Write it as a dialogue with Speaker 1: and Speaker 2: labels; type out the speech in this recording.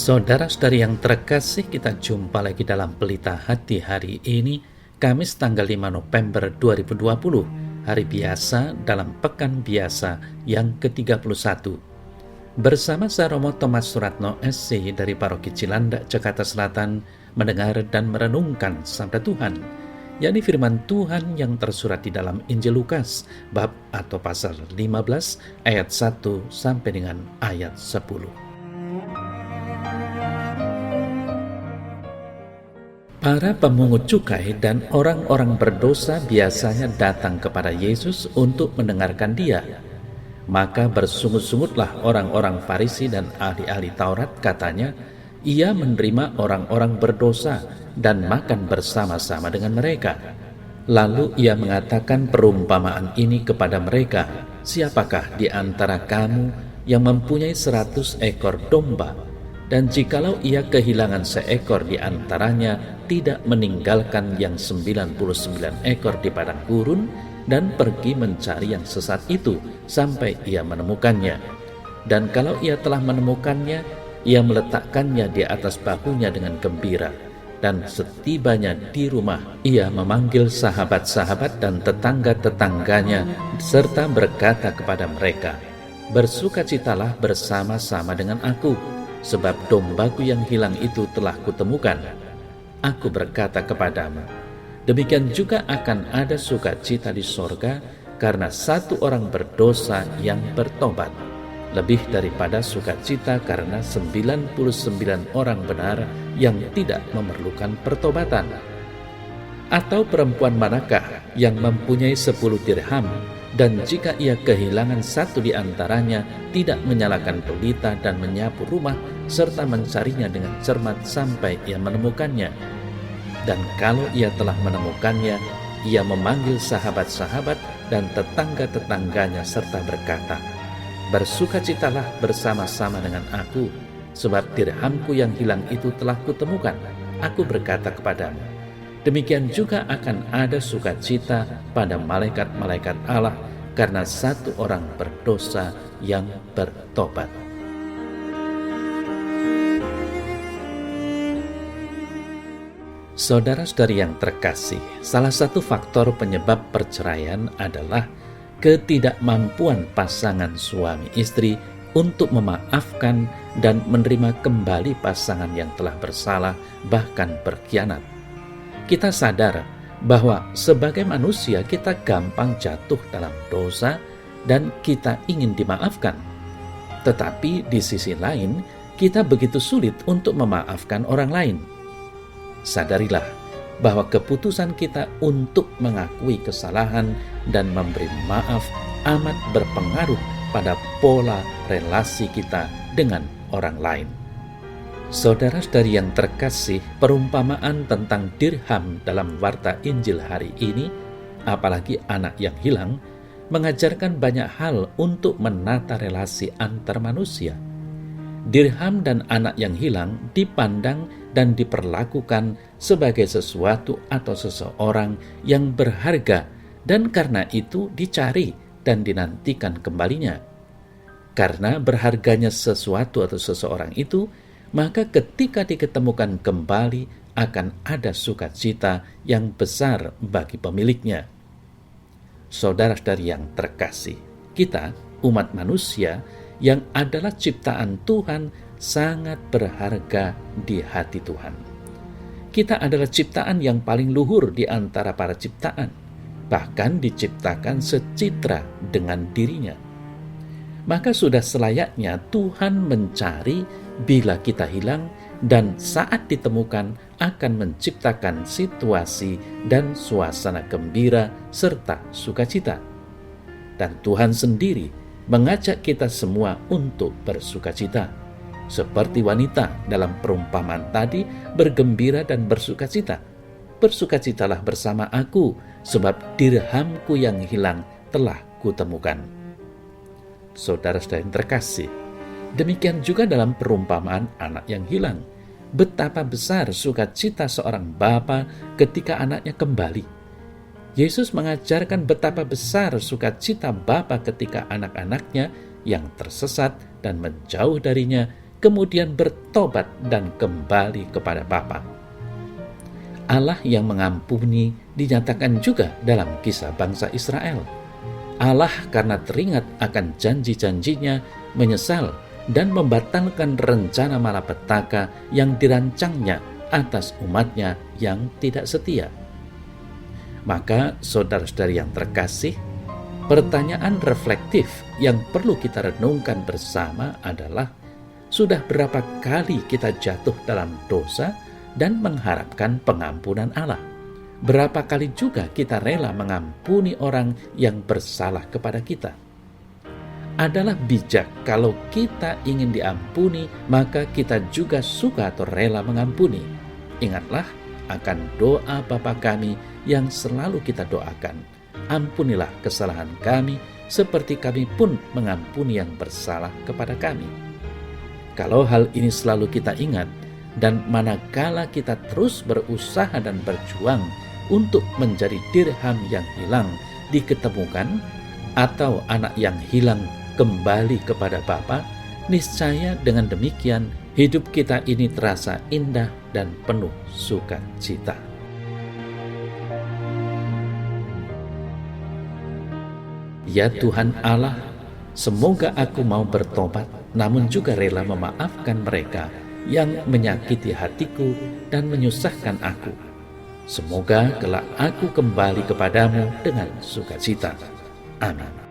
Speaker 1: Saudara-saudari yang terkasih, kita jumpa lagi dalam Pelita Hati hari ini, Kamis tanggal 5 November 2020, hari biasa dalam Pekan Biasa yang ke-31. Bersama saya Romo Thomas Suratno SC dari Paroki Cilandak, Jakarta Selatan, mendengar dan merenungkan Sabda Tuhan, yakni firman Tuhan yang tersurat di dalam Injil Lukas, bab atau pasal 15, ayat 1 sampai dengan ayat 10. Para pemungut cukai dan orang-orang berdosa biasanya datang kepada Yesus untuk mendengarkan Dia. Maka bersungut-sungutlah orang-orang Farisi dan ahli-ahli Taurat, katanya, Ia menerima orang-orang berdosa dan makan bersama-sama dengan mereka. Lalu Ia mengatakan perumpamaan ini kepada mereka, siapakah di antara kamu yang mempunyai 100 ekor domba, dan jikalau ia kehilangan seekor di antaranya, tidak meninggalkan yang 99 ekor di padang gurun, dan pergi mencari yang sesat itu sampai ia menemukannya. Dan kalau ia telah menemukannya, ia meletakkannya di atas bahunya dengan gembira. Dan setibanya di rumah, ia memanggil sahabat-sahabat dan tetangga-tetangganya, serta berkata kepada mereka, "Bersukacitalah bersama-sama dengan aku, sebab dombaku yang hilang itu telah kutemukan. Aku berkata kepadamu, demikian juga akan ada sukacita di sorga karena satu orang berdosa yang bertobat, lebih daripada sukacita karena 99 orang benar yang tidak memerlukan pertobatan. Atau perempuan manakah yang mempunyai 10 dirham, dan jika ia kehilangan satu di antaranya, tidak menyalakan pelita dan menyapu rumah, serta mencarinya dengan cermat sampai ia menemukannya? Dan kalau ia telah menemukannya, ia memanggil sahabat-sahabat dan tetangga-tetangganya serta berkata, Bersukacitalah bersama-sama dengan aku, sebab dirhamku yang hilang itu telah kutemukan. Aku berkata kepadamu, demikian juga akan ada sukacita pada malaikat-malaikat Allah karena satu orang berdosa yang bertobat." Saudara-saudari yang terkasih, salah satu faktor penyebab perceraian adalah ketidakmampuan pasangan suami istri untuk memaafkan dan menerima kembali pasangan yang telah bersalah, bahkan berkhianat. Kita sadar bahwa sebagai manusia kita gampang jatuh dalam dosa dan kita ingin dimaafkan. Tetapi di sisi lain, kita begitu sulit untuk memaafkan orang lain. Sadarilah bahwa keputusan kita untuk mengakui kesalahan dan memberi maaf amat berpengaruh pada pola relasi kita dengan orang lain. Saudara-saudari yang terkasih, perumpamaan tentang dirham dalam warta Injil hari ini, apalagi anak yang hilang, mengajarkan banyak hal untuk menata relasi antar manusia. Dirham dan anak yang hilang dipandang dan diperlakukan sebagai sesuatu atau seseorang yang berharga, dan karena itu dicari dan dinantikan kembalinya. Karena berharganya sesuatu atau seseorang itu, maka ketika diketemukan kembali akan ada sukacita yang besar bagi pemiliknya. Saudara-saudari yang terkasih, kita, umat manusia yang adalah ciptaan Tuhan, sangat berharga di hati Tuhan. Kita adalah ciptaan yang paling luhur di antara para ciptaan, bahkan diciptakan secitra dengan dirinya. Maka sudah selayaknya Tuhan mencari bila kita hilang, dan saat ditemukan akan menciptakan situasi dan suasana gembira serta sukacita. Dan Tuhan sendiri mengajak kita semua untuk bersukacita. Seperti wanita dalam perumpamaan tadi bergembira dan bersukacita. Bersukacitalah bersama aku, sebab dirhamku yang hilang telah kutemukan. Saudara-saudari yang terkasih, demikian juga dalam perumpamaan anak yang hilang. Betapa besar sukacita seorang bapa ketika anaknya kembali. Yesus mengajarkan betapa besar sukacita bapa ketika anak-anaknya yang tersesat dan menjauh darinya kemudian bertobat dan kembali kepada Bapa. Allah yang mengampuni dinyatakan juga dalam kisah bangsa Israel. Allah karena teringat akan janji-janjinya menyesal dan membatalkan rencana malapetaka yang dirancangnya atas umatnya yang tidak setia. Maka saudara-saudari yang terkasih, pertanyaan reflektif yang perlu kita renungkan bersama adalah, sudah berapa kali kita jatuh dalam dosa dan mengharapkan pengampunan Allah? Berapa kali juga kita rela mengampuni orang yang bersalah kepada kita? Adalah bijak kalau kita ingin diampuni, maka kita juga suka atau rela mengampuni. Ingatlah akan doa Bapa kami yang selalu kita doakan. Ampunilah kesalahan kami, seperti kami pun mengampuni yang bersalah kepada kami. Kalau hal ini selalu kita ingat, dan manakala kita terus berusaha dan berjuang untuk menjadi dirham yang hilang diketemukan, atau anak yang hilang kembali kepada Bapa, niscaya dengan demikian hidup kita ini terasa indah dan penuh sukacita. Ya Tuhan Allah, semoga aku mau bertobat, namun juga rela memaafkan mereka yang menyakiti hatiku dan menyusahkan aku. Semoga kelak aku kembali kepadamu dengan sukacita. Amin.